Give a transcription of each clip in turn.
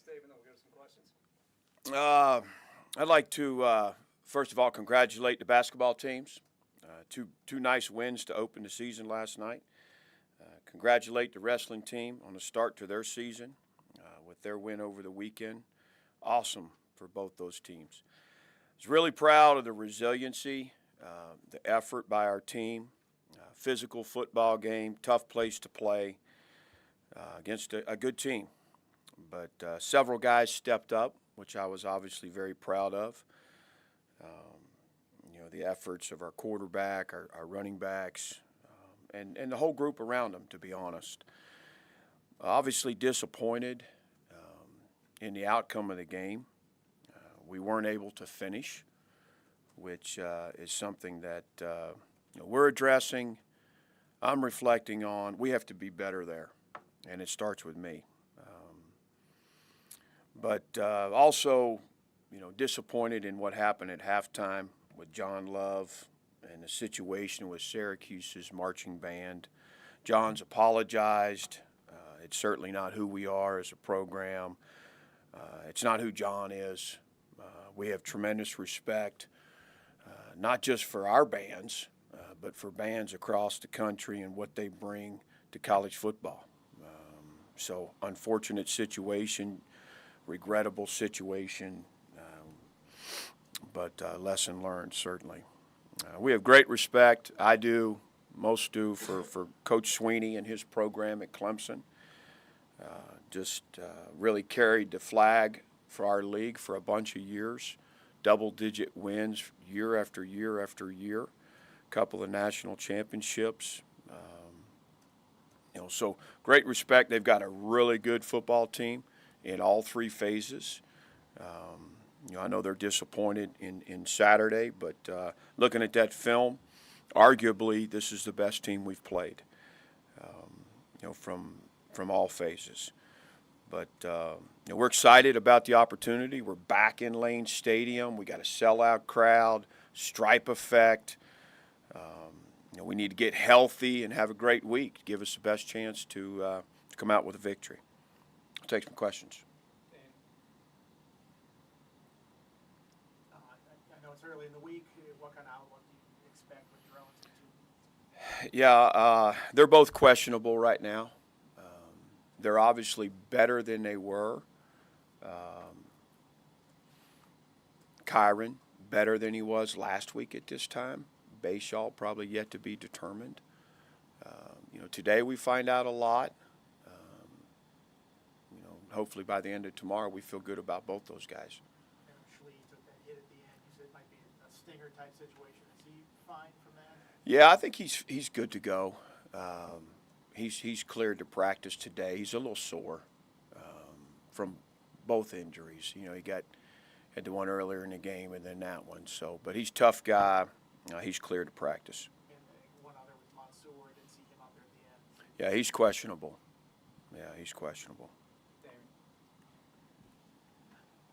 statement, then we'll get some questions. I'd like to, first of all, congratulate the basketball teams. Two nice wins to open the season last night. Congratulate the wrestling team on the start to their season with their win over the weekend. Awesome for both those teams. I was really proud of the resiliency, the effort by our team. Physical football game, tough place to play against a good team. But several guys stepped up, which I was obviously very proud of. The efforts of our quarterback, our running backs, and the whole group around them, to be honest. Obviously disappointed in the outcome of the game. We weren't able to finish, which is something that we're addressing. I'm reflecting on. We have to be better there, and it starts with me. But also, disappointed in what happened at halftime with John Love and the situation with Syracuse's marching band. John's apologized. It's certainly not who we are as a program. It's not who John is. We have tremendous respect, not just for our bands, but for bands across the country and what they bring to college football. So unfortunate situation, regrettable situation, but lesson learned, certainly. We have great respect, I do, most do, for Coach Sweeney and his program at Clemson. Really carried the flag for our league for a bunch of years, double-digit wins year after year after year, a couple of national championships. So great respect. They've got a really good football team in all three phases. I know they're disappointed in Saturday, but looking at that film, arguably this is the best team we've played, from all phases. But we're excited about the opportunity. We're back in Lane Stadium. We got a sellout crowd, stripe effect. We need to get healthy and have a great week to give us the best chance to come out with a victory. I'll take some questions. I know it's early in the week. What kind of outlook do you expect with your own team? Yeah, they're both questionable right now. They're obviously better than they were. Kyron, better than he was last week at this time. Bashaw, probably yet to be determined. Today we find out a lot. Hopefully by the end of tomorrow we feel good about both those guys. Schley took that hit at the end. You said it might be a stinger type situation. Is he fine from that? Yeah, I think he's good to go. He's cleared to practice today. He's a little sore from both injuries. He had the one earlier in the game and then that one. So, but he's a tough guy. He's cleared to practice. And one other was Mansour. I didn't see him out there at the end. Yeah, he's questionable.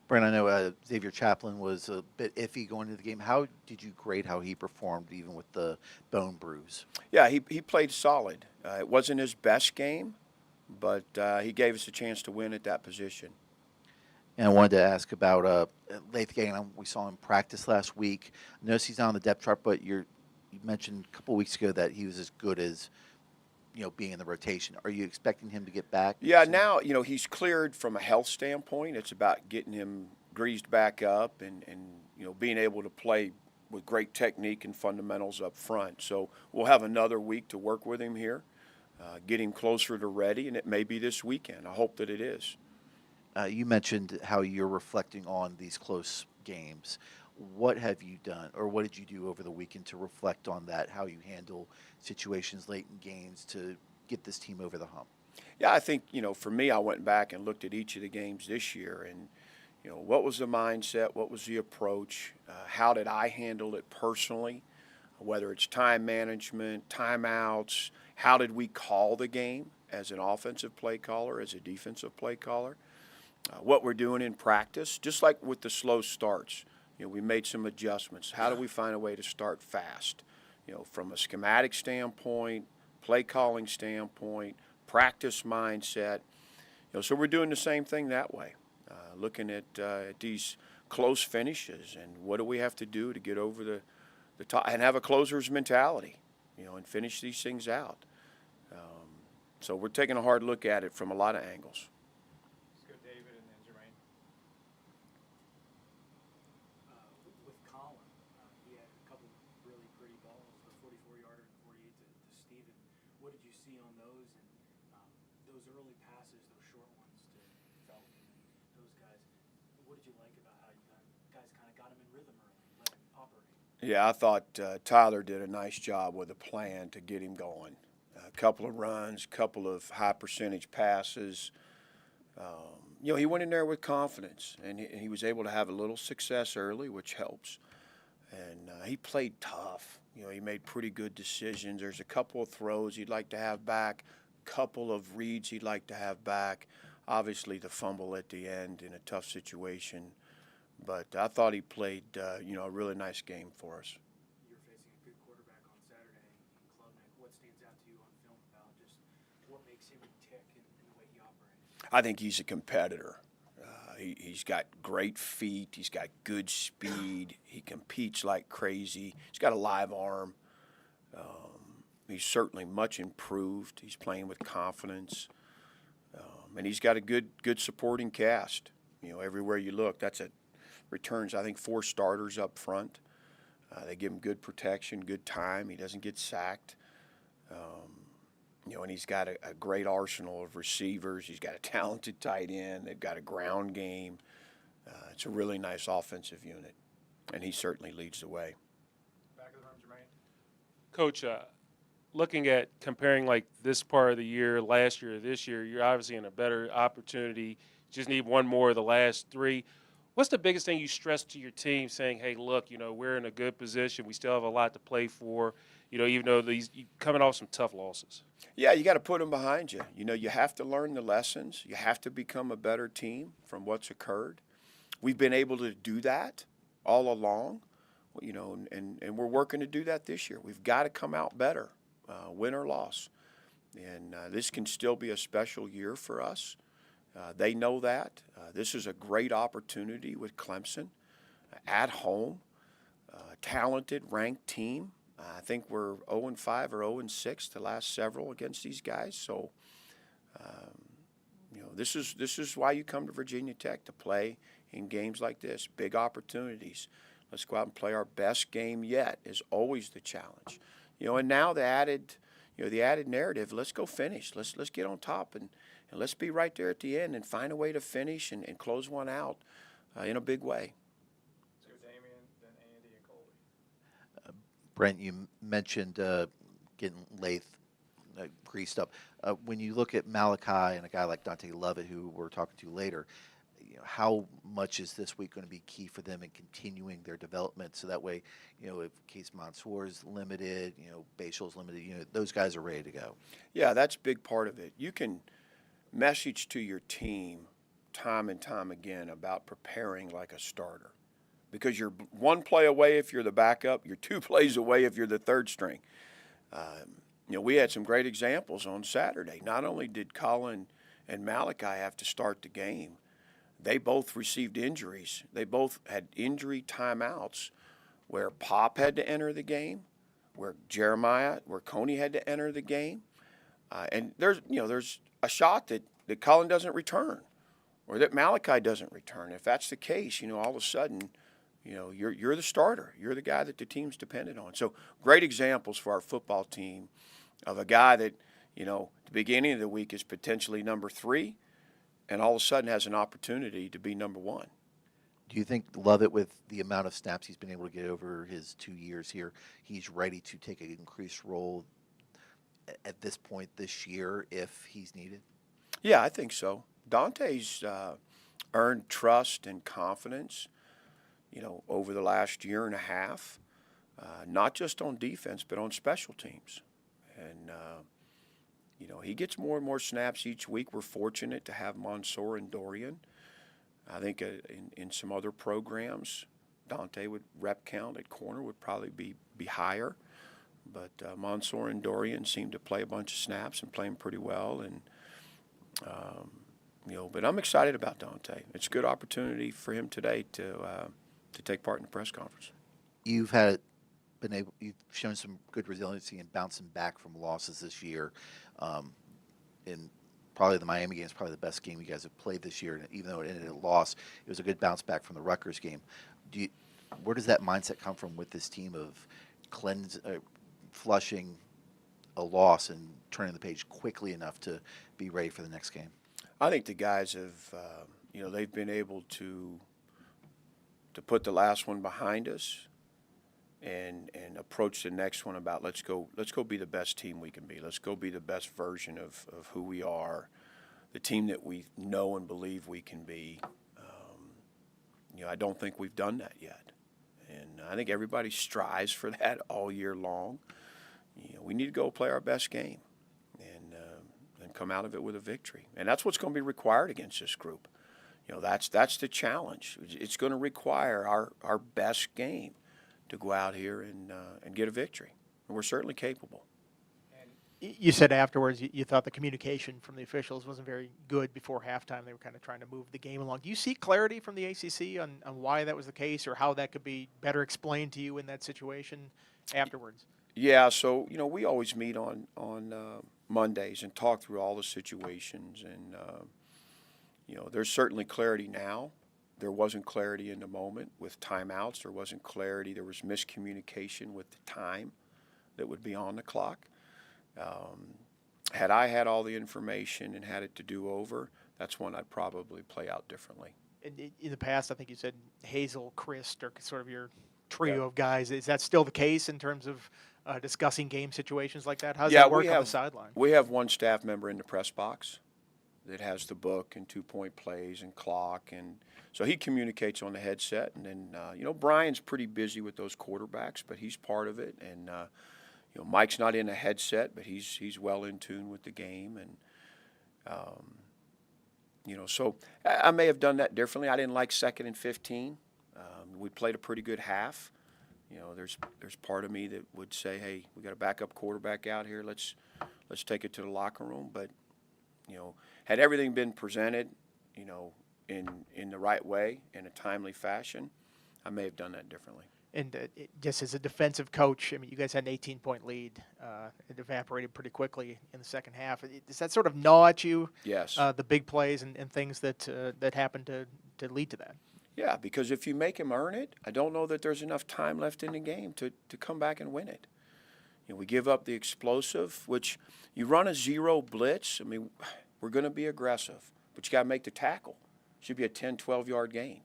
Brent, I know Xavier Chaplin was a bit iffy going into the game. How did you grade how he performed, even with the bone bruise? Yeah, he played solid. It wasn't his best game, but he gave us a chance to win at that position. And I wanted to ask about Lath Gagnon. We saw him practice last week. I noticed he's not on the depth chart, but you mentioned a couple weeks ago that he was as good as being in the rotation. Are you expecting him to get back? Yeah, now, he's cleared from a health standpoint. It's about getting him greased back up and being able to play with great technique and fundamentals up front. So we'll have another week to work with him here, get him closer to ready, and it may be this weekend. I hope that it is. You mentioned how you're reflecting on these close games. What have you done, or what did you do over the weekend to reflect on that, how you handle situations late in games to get this team over the hump? Yeah, I think, for me, I went back and looked at each of the games this year and, what was the mindset, what was the approach, how did I handle it personally, whether it's time management, timeouts, how did we call the game as an offensive play caller, as a defensive play caller, what we're doing in practice, just like with the slow starts. We made some adjustments. How do we find a way to start fast? From a schematic standpoint, play calling standpoint, practice mindset. So we're doing the same thing that way. looking at these close finishes and what do we have to do to get over the top and have a closer's mentality, and finish these things out. So we're taking a hard look at it from a lot of angles. Let's go David and then Jermaine. With Colin, he had a couple really pretty balls, the 44-yarder and 48 to Steven. What did you see on those? And those early passes, those short ones to Felton and those guys, what did you like about how you guys kind of got him in rhythm early, let him operate? Yeah, I thought Tyler did a nice job with a plan to get him going. A couple of runs, couple of high percentage passes. He went in there with confidence, and he was able to have a little success early, which helps. And he played tough. He made pretty good decisions. There's a couple of throws he'd like to have back, couple of reads he'd like to have back. Obviously, the fumble at the end in a tough situation. But I thought he played, a really nice game for us. You're facing a good quarterback on Saturday in Club Nick. What stands out to you on film about just what makes him tick in the way he operates? I think he's a competitor. He's got great feet. He's got good speed. He competes like crazy. He's got a live arm. He's certainly much improved. He's playing with confidence. And he's got a good supporting cast. Everywhere you look, returns, I think, 4 starters up front. They give him good protection, good time. He doesn't get sacked. And he's got a great arsenal of receivers. He's got a talented tight end. They've got a ground game. It's a really nice offensive unit, and he certainly leads the way. Back of the room, Jermaine. Coach, looking at comparing like this part of the year, last year, this year, you're obviously in a better opportunity. Just need one more of the last 3. What's the biggest thing you stress to your team saying, hey, look, we're in a good position. We still have a lot to play for, even though you're coming off some tough losses? Yeah, you got to put them behind you. You have to learn the lessons. You have to become a better team from what's occurred. We've been able to do that all along, and we're working to do that this year. We've got to come out better, win or loss. And this can still be a special year for us. They know that. This is a great opportunity with Clemson at home, talented, ranked team. I think we're 0-5 or 0-6 the last several against these guys. So, this is why you come to Virginia Tech, to play in games like this, big opportunities. Let's go out and play our best game yet is always the challenge. And now the added narrative, let's go finish. Let's get on top and let's be right there at the end and find a way to finish and close one out in a big way. Let's go Damian, then Andy, and Colby. Brent, you mentioned getting Lath greased up. When you look at Malachi and a guy like Dante Lovett, who we're talking to later, how much is this week going to be key for them in continuing their development? So that way, if Case Mansour is limited, Bashal's limited, those guys are ready to go. Yeah, that's a big part of it. You can message to your team time and time again about preparing like a starter, because you're 1 play away if you're the backup, you're 2 plays away if you're the third string. We had some great examples on Saturday. Not only did Colin and Malachi have to start the game, they both received injuries. They both had injury timeouts where Pop had to enter the game, where Coney had to enter the game. And there's a shot that Colin doesn't return or that Malachi doesn't return. If that's the case, all of a sudden, you're the starter. You're the guy that the team's dependent on. So great examples for our football team of a guy that, at the beginning of the week is potentially number 3 and all of a sudden has an opportunity to be number 1. Do you think Lovett, with the amount of snaps he's been able to get over his 2 years here, he's ready to take an increased role at this point this year if he's needed? Yeah, I think so. Dante's earned trust and confidence, over the last year and a half, not just on defense but on special teams. And, he gets more and more snaps each week. We're fortunate to have Mansour and Dorian. I think in some other programs, Dante rep count at corner would probably be higher. But Mansour and Dorian seem to play a bunch of snaps and play them pretty well. And, But I'm excited about Dante. It's a good opportunity for him today to take part in the press conference. You've shown some good resiliency in bouncing back from losses this year. In probably the Miami game is probably the best game you guys have played this year. And even though it ended in a loss, it was a good bounce back from the Rutgers game. Where does that mindset come from with this team of flushing a loss and turning the page quickly enough to be ready for the next game? I think the guys have, they've been able to put the last one behind us and approach the next one about let's go be the best team we can be. Let's go be the best version of who we are, the team that we know and believe we can be. I don't think we've done that yet. And I think everybody strives for that all year long. We need to go play our best game and come out of it with a victory. And that's what's going to be required against this group. That's the challenge. It's going to require our best game to go out here and get a victory. And we're certainly capable. You said afterwards you thought the communication from the officials wasn't very good before halftime. They were kind of trying to move the game along. Do you see clarity from the ACC on why that was the case or how that could be better explained to you in that situation afterwards? Yeah, so, we always meet on Mondays and talk through all the situations. And, there's certainly clarity now. There wasn't clarity in the moment with timeouts. There wasn't clarity. There was miscommunication with the time that would be on the clock. Had I had all the information and had it to do over, that's one I'd probably play out differently. In the past, I think you said Hazel, Christ, or sort of your trio of guys. Is that still the case in terms of discussing game situations like that? How does that work on the sideline? We have one staff member in the press box that has the book and 2-point plays and clock, and so he communicates on the headset. And then Brian's pretty busy with those quarterbacks, but he's part of it. And Mike's not in a headset, but he's well in tune with the game. And so I may have done that differently. I didn't like 2nd and 15. We played a pretty good half. There's part of me that would say, hey, we got a backup quarterback out here. Let's take it to the locker room. But had everything been presented, in the right way, in a timely fashion, I may have done that differently. And just as a defensive coach, I mean, you guys had an 18-point lead. It evaporated pretty quickly in the second half. Does that sort of gnaw at you? Yes. The big plays and things that happened to lead to that? Yeah, because if you make him earn it, I don't know that there's enough time left in the game to come back and win it. We give up the explosive, which you run a zero blitz. I mean, we're going to be aggressive, but you got to make the tackle. It should be a 10, 12-yard gain.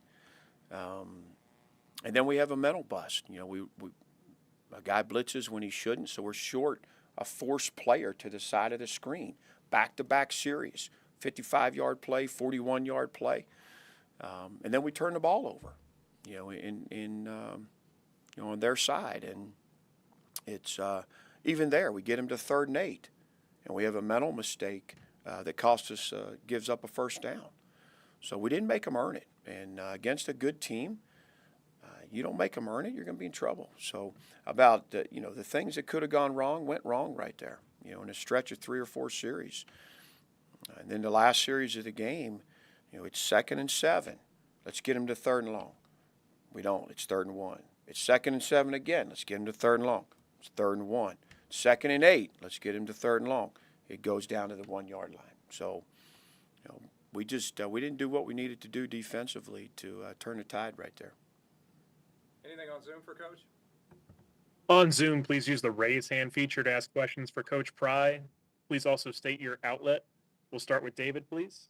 And then we have a mental bust. A guy blitzes when he shouldn't, so we're short a forced player to the side of the screen. Back-to-back series, 55-yard play, 41-yard play. And then we turn the ball over, on their side. And it's even there, we get them to 3rd and 8, and we have a mental mistake that costs us, gives up a first down. So we didn't make them earn it. And against a good team, you don't make them earn it, you're going to be in trouble. So about the things that could have gone wrong went wrong right there. In a stretch of 3 or 4 series, and then the last series of the game. It's 2nd and 7. Let's get him to 3rd and long. We don't. It's 3rd and 1. It's 2nd and 7 again. Let's get him to 3rd and long. It's 3rd and 1. 2nd and 8. Let's get him to 3rd and long. It goes down to the 1-yard line. So, we just we didn't do what we needed to do defensively to turn the tide right there. Anything on Zoom for Coach? On Zoom, please use the raise hand feature to ask questions for Coach Pry. Please also state your outlet. We'll start with David, please.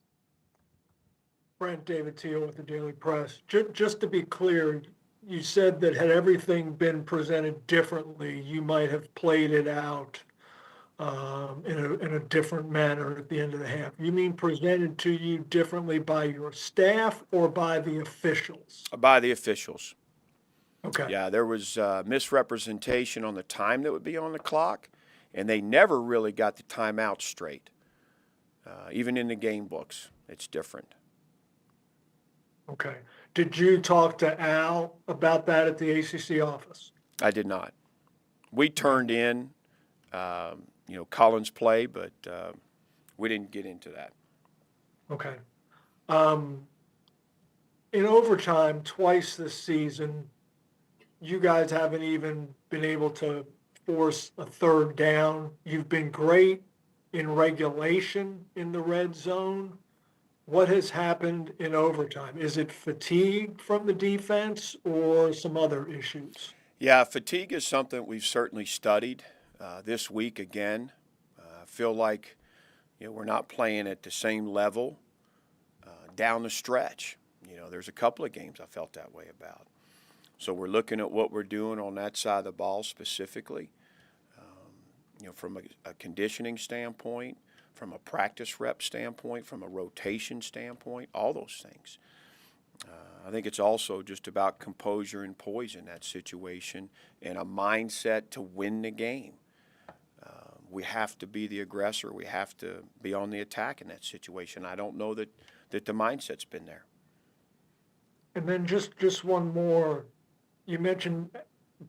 Brent, David Teal with the Daily Press. Just to be clear, you said that had everything been presented differently, you might have played it out in a different manner at the end of the half. You mean presented to you differently by your staff or by the officials? By the officials. Okay. Yeah, there was misrepresentation on the time that would be on the clock, and they never really got the timeout straight. Even in the game books, it's different. Okay. Did you talk to Al about that at the ACC office? I did not. We turned in, Collins' play, but we didn't get into that. Okay. In overtime, twice this season, you guys haven't even been able to force a third down. You've been great in regulation in the red zone. What has happened in overtime? Is it fatigue from the defense or some other issues? Yeah, fatigue is something we've certainly studied this week again. I feel like we're not playing at the same level down the stretch. There's a couple of games I felt that way about. So we're looking at what we're doing on that side of the ball specifically, from a conditioning standpoint, from a practice rep standpoint, from a rotation standpoint, all those things. I think it's also just about composure and poise in that situation and a mindset to win the game. We have to be the aggressor. We have to be on the attack in that situation. I don't know that the mindset's been there. And then just one more. You mentioned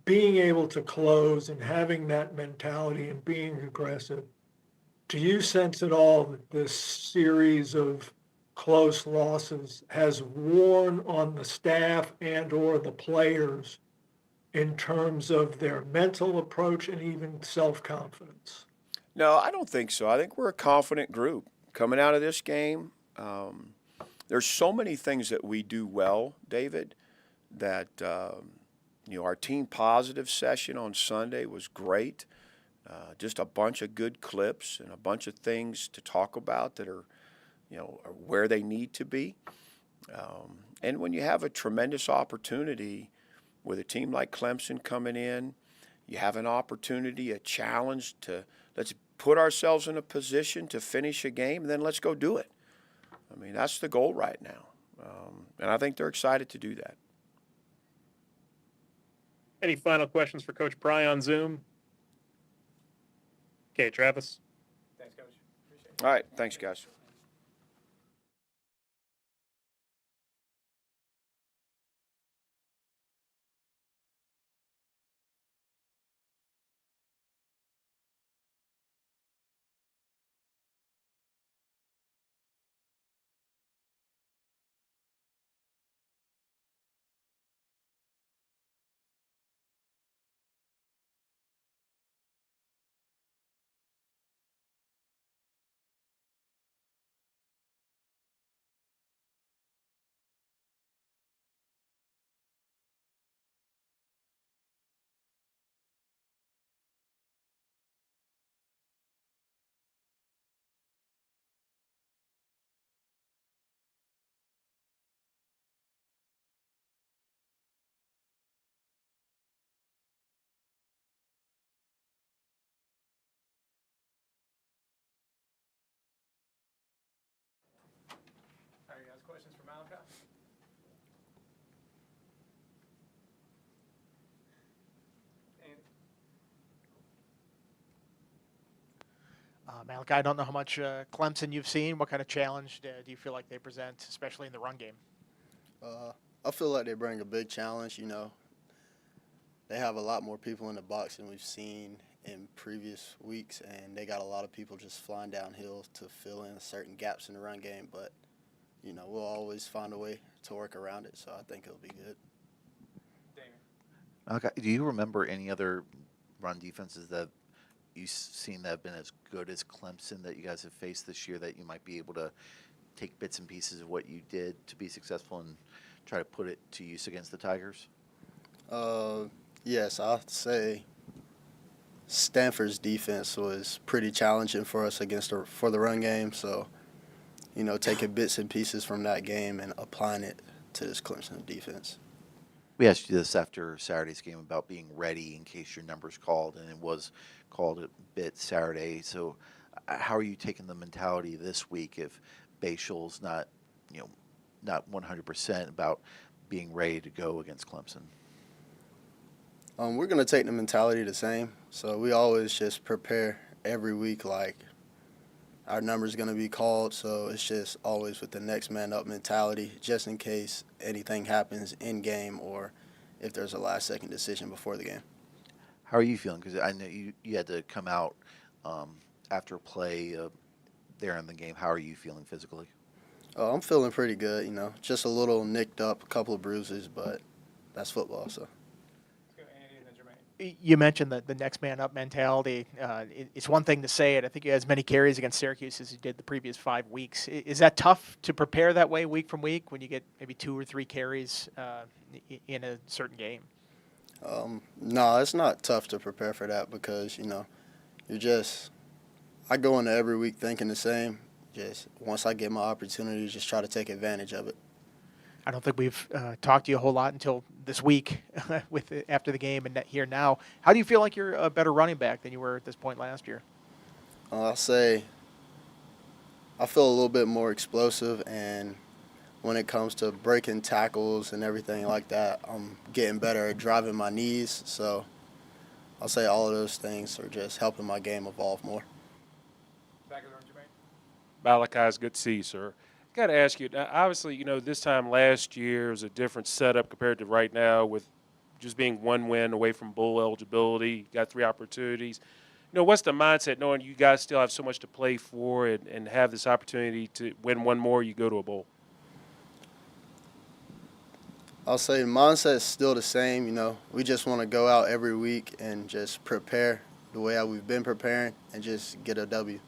being able to close and having that mentality and being aggressive. Do you sense at all that this series of close losses has worn on the staff and or the players in terms of their mental approach and even self-confidence? No, I don't think so. I think we're a confident group coming out of this game. There's so many things that we do well, David, that our team positive session on Sunday was great. Just a bunch of good clips and a bunch of things to talk about that are where they need to be. And when you have a tremendous opportunity with a team like Clemson coming in, you have an opportunity, a challenge to let's put ourselves in a position to finish a game, and then let's go do it. I mean, that's the goal right now. And I think they're excited to do that. Any final questions for Coach Pry on Zoom? Okay, Travis. Thanks, Coach. Appreciate it. All right, thanks, guys. All right, guys, questions for Malachi? And Malachi, I don't know how much Clemson you've seen. What kind of challenge do you feel like they present, especially in the run game? I feel like they bring a big challenge. They have a lot more people in the box than we've seen in previous weeks, and they got a lot of people just flying downhill to fill in certain gaps in the run game. But, we'll always find a way to work around it, so I think it'll be good. Damon. Okay. Do you remember any other run defenses that you've seen that have been as good as Clemson that you guys have faced this year that you might be able to take bits and pieces of what you did to be successful and try to put it to use against the Tigers? Yes, I'd say Stanford's defense was pretty challenging for us for the run game. So, taking bits and pieces from that game and applying it to this Clemson defense. We asked you this after Saturday's game about being ready in case your number's called, and it was called a bit Saturday. So how are you taking the mentality this week if Bayshul's not 100% about being ready to go against Clemson? We're going to take the mentality the same. So we always just prepare every week like our number's going to be called. So it's just always with the next man up mentality, just in case anything happens in game or if there's a last second decision before the game. How are you feeling? Because I know you had to come out after play there in the game. How are you feeling physically? Oh, I'm feeling pretty good, you know. Just a little nicked up, a couple of bruises, but that's football, so. Let's go Andy and then Jermaine. You mentioned the next man up mentality. It's one thing to say it. I think you had as many carries against Syracuse as you did the previous 5 weeks. Is that tough to prepare that way week from week when you get maybe 2 or 3 carries in a certain game? No, it's not tough to prepare for that because, you know, I go into every week thinking the same. Just once I get my opportunity, just try to take advantage of it. I don't think we've talked to you a whole lot until this week after the game and here now. How do you feel like you're a better running back than you were at this point last year? I'll say I feel a little bit more explosive, and when it comes to breaking tackles and everything like that, I'm getting better at driving my knees. So I'll say all of those things are just helping my game evolve more. Back of the room, Jermaine. Malachi, it's good to see you, sir. Got to ask you, obviously, this time last year was a different setup compared to right now with just being one win away from bowl eligibility. Got 3 opportunities. What's the mindset knowing you guys still have so much to play for and have this opportunity to win one more, you go to a bowl? I'll say the mindset is still the same. We just want to go out every week and just prepare the way we've been preparing and just get a W.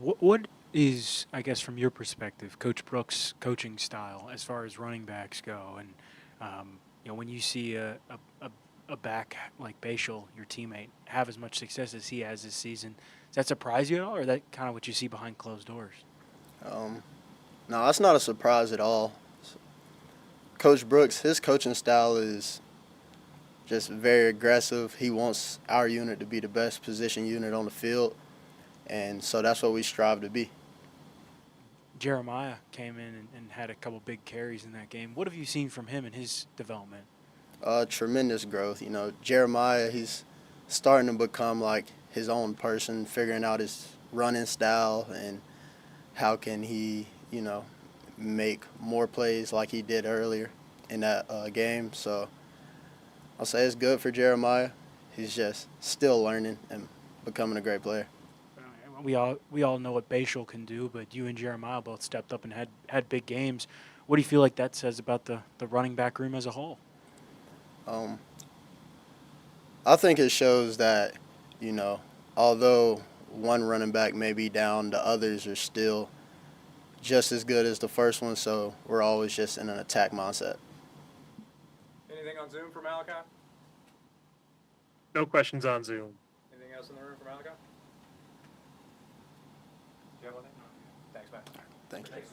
What is, I guess, from your perspective, Coach Brooks' coaching style as far as running backs go? And when you see a back like Bashal, your teammate, have as much success as he has this season, does that surprise you at all, or is that kind of what you see behind closed doors? No, that's not a surprise at all. Coach Brooks, his coaching style is just very aggressive. He wants our unit to be the best position unit on the field. And so that's what we strive to be. Jeremiah came in and had a couple big carries in that game. What have you seen from him in his development? Tremendous growth. Jeremiah, he's starting to become like his own person, figuring out his running style and how can he, make more plays like he did earlier in that game. So I'll say it's good for Jeremiah. He's just still learning and becoming a great player. We all know what Bashal can do, but you and Jeremiah both stepped up and had big games. What do you feel like that says about the running back room as a whole? I think it shows that, although one running back may be down, the others are still just as good as the first one, so we're always just in an attack mindset. Anything on Zoom for Malachi? No questions on Zoom. Anything else in the room for Malachi? Do you have one? Thanks, Matt. Thank you. Thanks.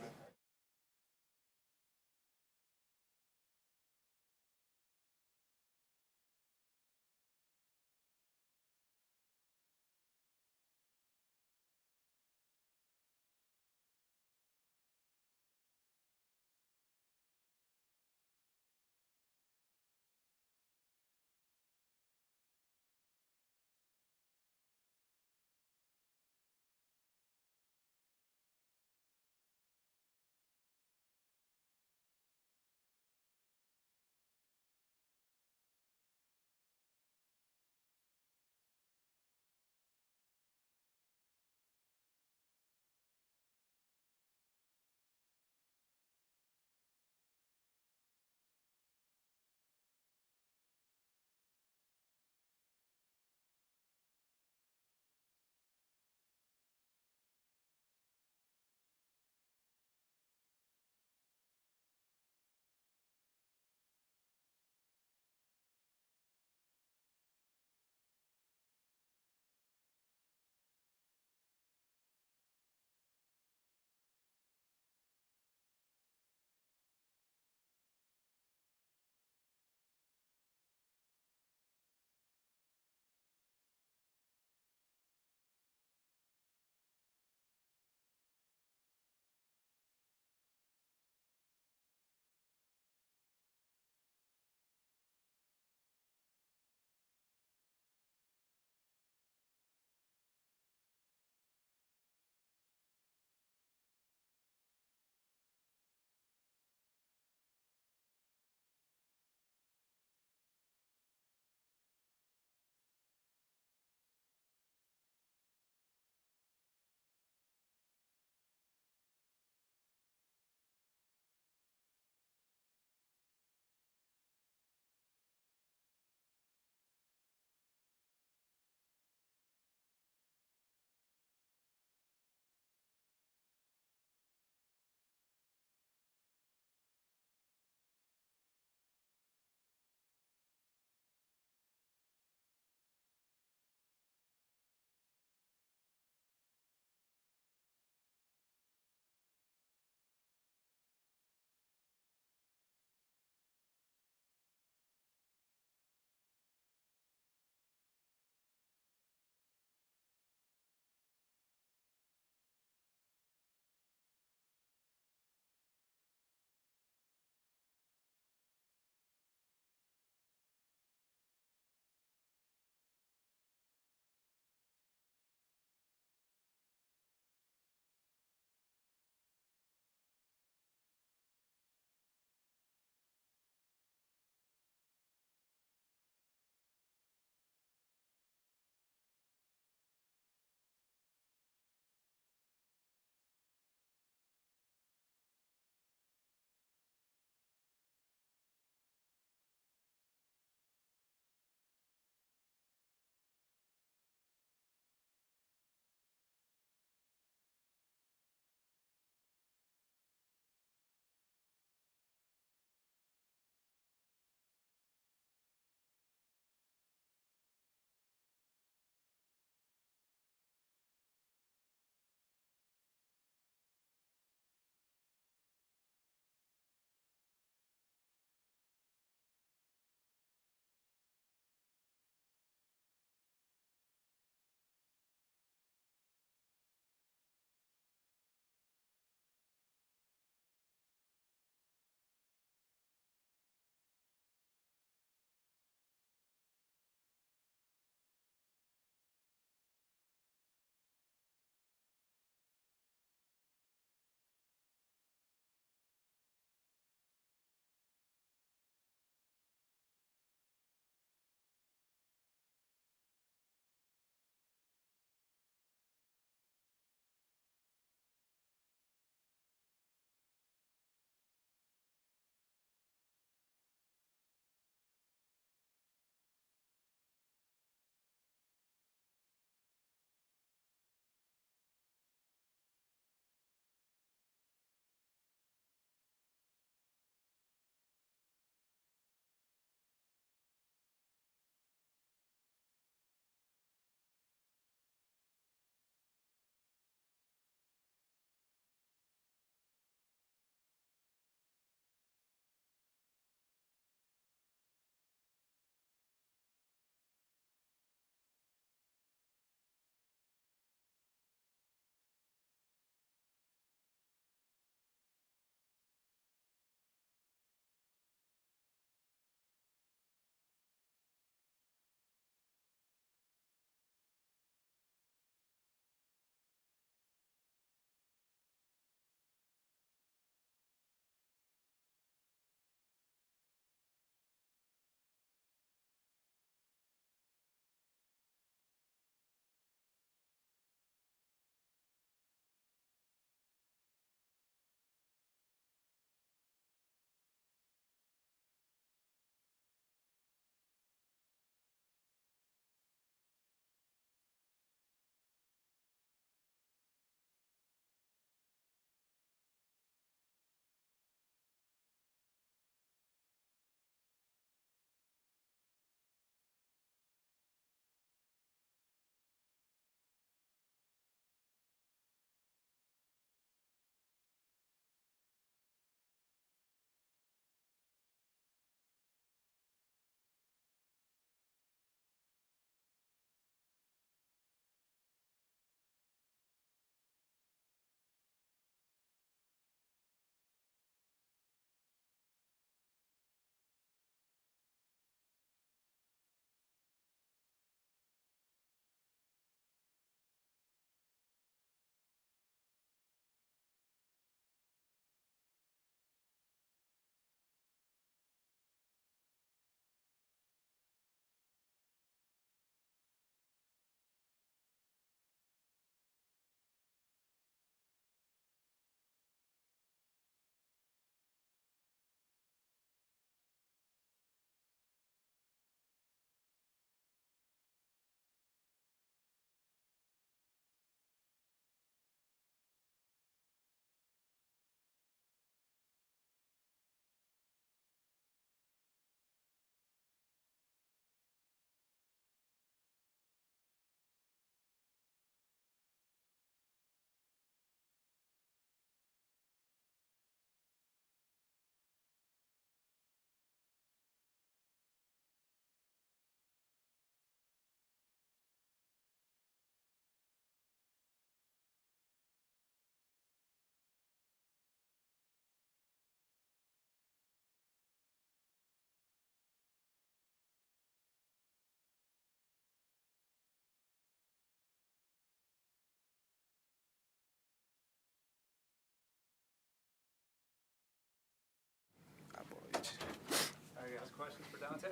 Dante.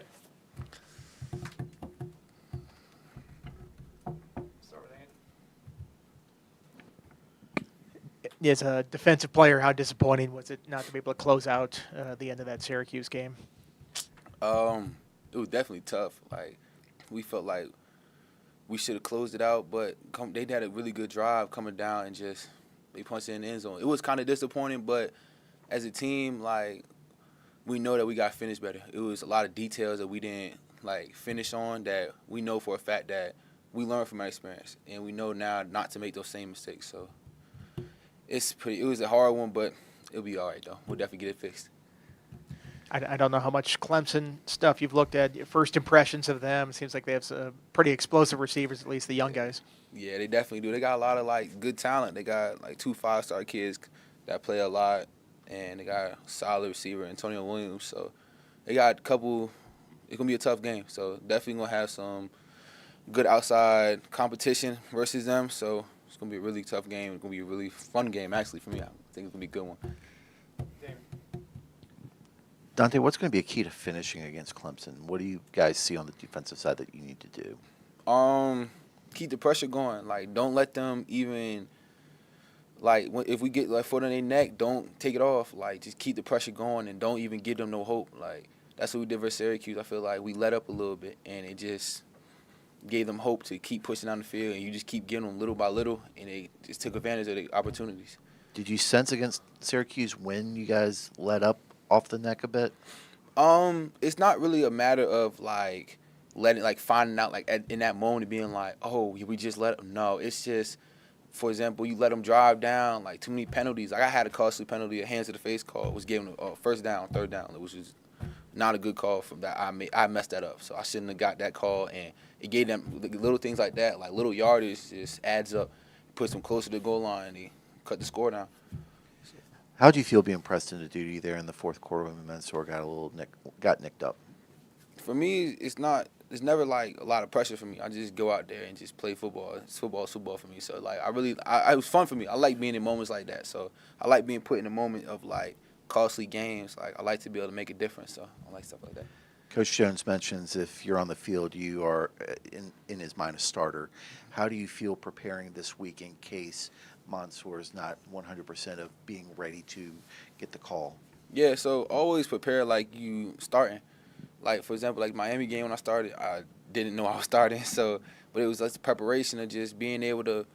Start with Andy. As a defensive player, how disappointing was it not to be able to close out the end of that Syracuse game? It was definitely tough. Like, we felt like we should have closed it out, but they had a really good drive coming down and just they punched it in the end zone. It was kind of disappointing, but as a team, like, we know that we got to finish better. It was a lot of details that we didn't, like, finish on that we know for a fact that we learned from our experience, and we know now not to make those same mistakes. So it was a hard one, but it'll be all right, though. We'll definitely get it fixed. I don't know how much Clemson stuff you've looked at. Your first impressions of them, it seems like they have some pretty explosive receivers, at least the young guys. Yeah, they definitely do. They got a lot of, like, good talent. They got, like, 2 5-star kids that play a lot, and they got a solid receiver, Antonio Williams. So they got a couple – it's going to be a tough game. So definitely going to have some good outside competition versus them. So it's going to be a really tough game. It's going to be a really fun game, actually, for me. I think it's going to be a good one. Dante, what's going to be a key to finishing against Clemson? What do you guys see on the defensive side that you need to do? Keep the pressure going. Like, don't let them even like if we get like foot on their neck, don't take it off. Like, just keep the pressure going and don't even give them no hope. Like, that's what we did versus Syracuse. I feel like we let up a little bit and it just gave them hope to keep pushing down the field, and you just keep getting them little by little, and they just took advantage of the opportunities. Did you sense against Syracuse when you guys let up off the neck a bit? It's not really a matter of like finding out like in that moment being like, oh, we just let them. No, it's just, for example, you let them drive down, like too many penalties. Like I had a costly penalty, a hands to the face call, was given a first down, third down, which was not a good call from that. I messed that up, so I shouldn't have got that call, and it gave them little things like that, like little yardage just adds up, puts them closer to the goal line, and they cut the score down. How do you feel being pressed into duty there in the fourth quarter when Mansour got nicked up? For me, it's never like a lot of pressure for me. I just go out there and just play football. It's football for me. So like it was fun for me. I like being in moments like that. So I like being put in a moment of like costly games. Like I like to be able to make a difference. So I like stuff like that. Coach Jones mentions if you're on the field, you are in his mind a starter. How do you feel preparing this week in case Mansour is not 100% of being ready to get the call? Yeah, so always prepare like you starting. Like, for example, like Miami game when I started, I didn't know I was starting. So, but it was just the preparation of just being able to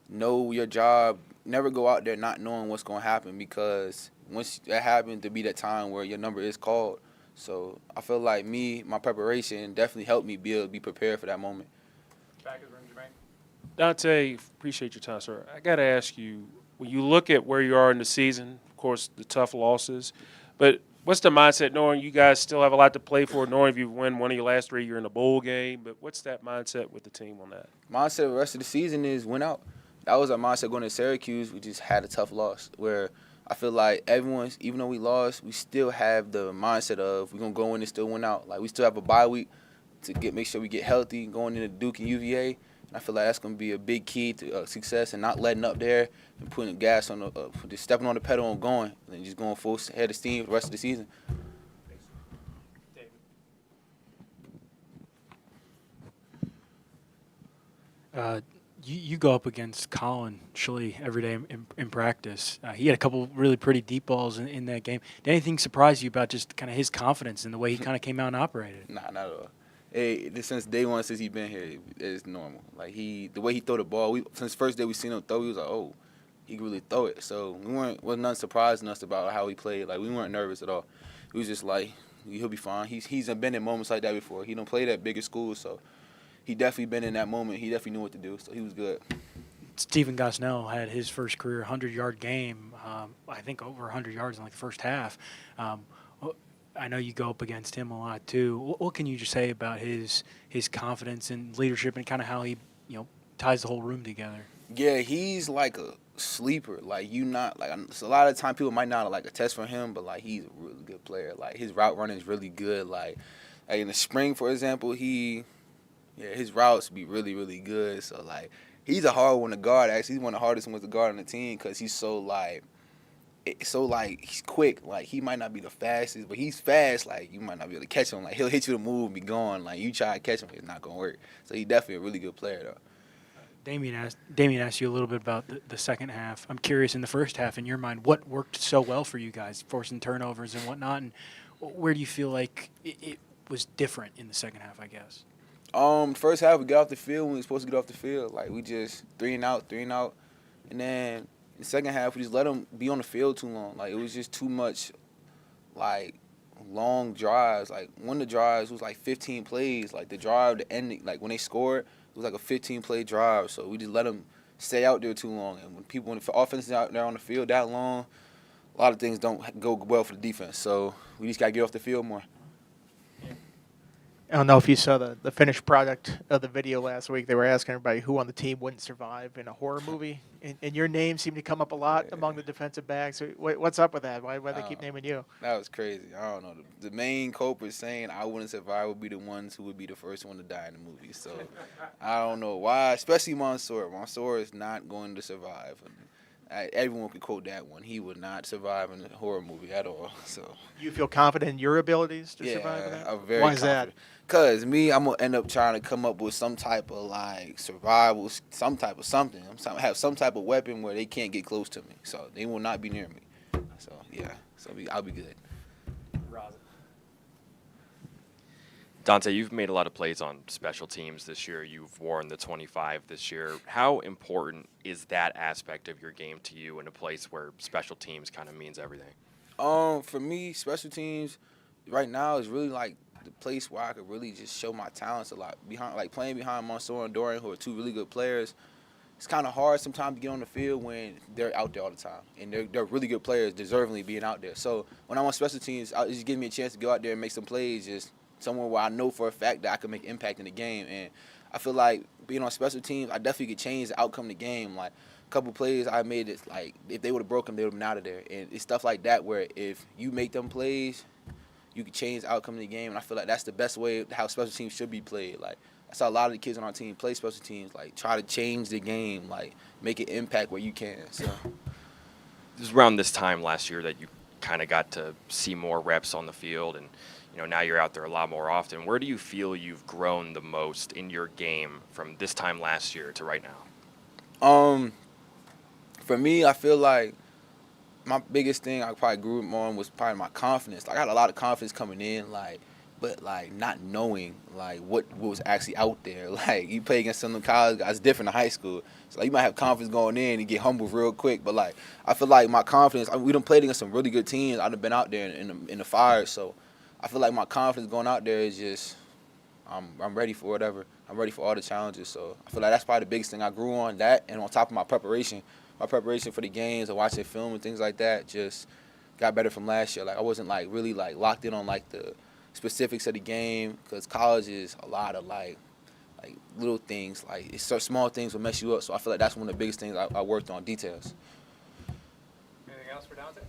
know your job. Never go out there not knowing what's going to happen, because once that happens, to be that time where your number is called. So I feel like my preparation definitely helped me be prepared for that moment. Back of the room, Jermaine. Dante, appreciate your time, sir. I got to ask you, when you look at where you are in the season, of course, the tough losses, but what's the mindset knowing you guys still have a lot to play for, knowing if you win one of your last 3, you're in a bowl game, but what's that mindset with the team on that? Mindset the rest of the season is win out. That was our mindset going to Syracuse. We just had a tough loss where I feel like everyone's, even though we lost, we still have the mindset of we're going to go in and still win out. Like, we still have a bye week to make sure we get healthy going into Duke and UVA. And I feel like that's going to be a big key to success, and not letting up there and putting gas on just stepping on the pedal and going, and just going full head of steam for the rest of the season. You go up against Colin Schley every day in practice. He had a couple really pretty deep balls in that game. Did anything surprise you about just kind of his confidence and the way he kind of came out and operated? Nah, not at all. Since day one, since he's been here, it's normal. Like the way he throw the ball, since first day we seen him throw, we was like, oh, he can really throw it. So was nothing surprising us about how he played. Like, we weren't nervous at all. We was just like, he'll be fine. He's been in moments like that before. He done played at bigger schools, so he definitely been in that moment. He definitely knew what to do, so he was good. Stephen Gosnell had his first career 100-yard game. I think over 100 yards in like the first half. I know you go up against him a lot too. What can you just say about his confidence and leadership and kind of how he ties the whole room together? Yeah, he's like a sleeper. Like, so a lot of the time people might not like a test for him, but like he's a really good player. Like, his route running is really good. Like in the spring, for example, his routes be really, really good. So, like, he's a hard one to guard. Actually, he's one of the hardest ones to guard on the team because he's so, like, So like he's quick. Like he might not be the fastest, but he's fast. Like you might not be able to catch him. Like he'll hit you to move and be gone. Like you try to catch him, it's not gonna work. So he's definitely a really good player though. Damien asked you a little bit about the second half. I'm curious, in the first half, in your mind, what worked so well for you guys, forcing turnovers and whatnot, and where do you feel like it was different in the second half, I guess? First half we got off the field when we were supposed to get off the field. Like we just 3 and out, and then in the second half we just let them be on the field too long. Like it was just too much, like long drives. Like one of the drives was like 15 plays. Like the drive, the ending, like when they scored, it was like a 15-play drive. So we just let them stay out there too long. And when the offense is out there on the field that long, a lot of things don't go well for the defense. So we just gotta get off the field more. I don't know if you saw the finished product of the video last week. They were asking everybody who on the team wouldn't survive in a horror movie, and your name seemed to come up a lot among the defensive backs. What's up with that? Why they keep naming you? That was crazy. I don't know. The main culprit saying I wouldn't survive would be the ones who would be the first one to die in the movie. So I don't know why, especially Mansour. Mansour is not going to survive. Everyone could quote that one. He would not survive in a horror movie at all. So You feel confident in your abilities to yeah, survive in that? I'm very Why is confident. that? Cause me, I'm gonna end up trying to come up with some type of like survival, some type of something. Have some type of weapon where they can't get close to me, so they will not be near me. So yeah, I'll be good. Dante, you've made a lot of plays on special teams this year. You've worn the 25 this year. How important is that aspect of your game to you in a place where special teams kind of means everything? For me, special teams right now is really like the place where I could really just show my talents a lot. Playing behind Mansour and Dorian, who are two really good players. It's kind of hard sometimes to get on the field when they're out there all the time, and they're really good players, deservingly being out there. So when I'm on special teams, it just gives me a chance to go out there and make some plays, just somewhere where I know for a fact that I can make impact in the game. And I feel like being on special teams, I definitely could change the outcome of the game. Like a couple plays I made, it's like if they would have broken, they would have been out of there. And it's stuff like that where if you make them plays, you can change the outcome of the game. And I feel like that's the best way how special teams should be played. Like I saw a lot of the kids on our team play special teams, like try to change the game, like make an impact where you can. So It was around this time last year that you kind of got to see more reps on the field, and now you're out there a lot more often. Where do you feel you've grown the most in your game from this time last year to right now? For me, I feel like my biggest thing I probably grew on was probably my confidence. Like, I got a lot of confidence coming in, but not knowing what was actually out there. Like you play against some of the college guys, it's different in high school. So you might have confidence going in and get humbled real quick. But I feel like my confidence. We done played against some really good teams. I've been out there in the fire. So I feel like my confidence going out there is just I'm ready for whatever. I'm ready for all the challenges. So I feel like that's probably the biggest thing I grew on. That, and on top of my preparation for the games and watching film and things like that, just got better from last year. Like I wasn't really locked in on the specifics of the game, because college is a lot of like little things. Like it's so small things will mess you up. So I feel like that's one of the biggest things I worked on, details. Anything else for Dante?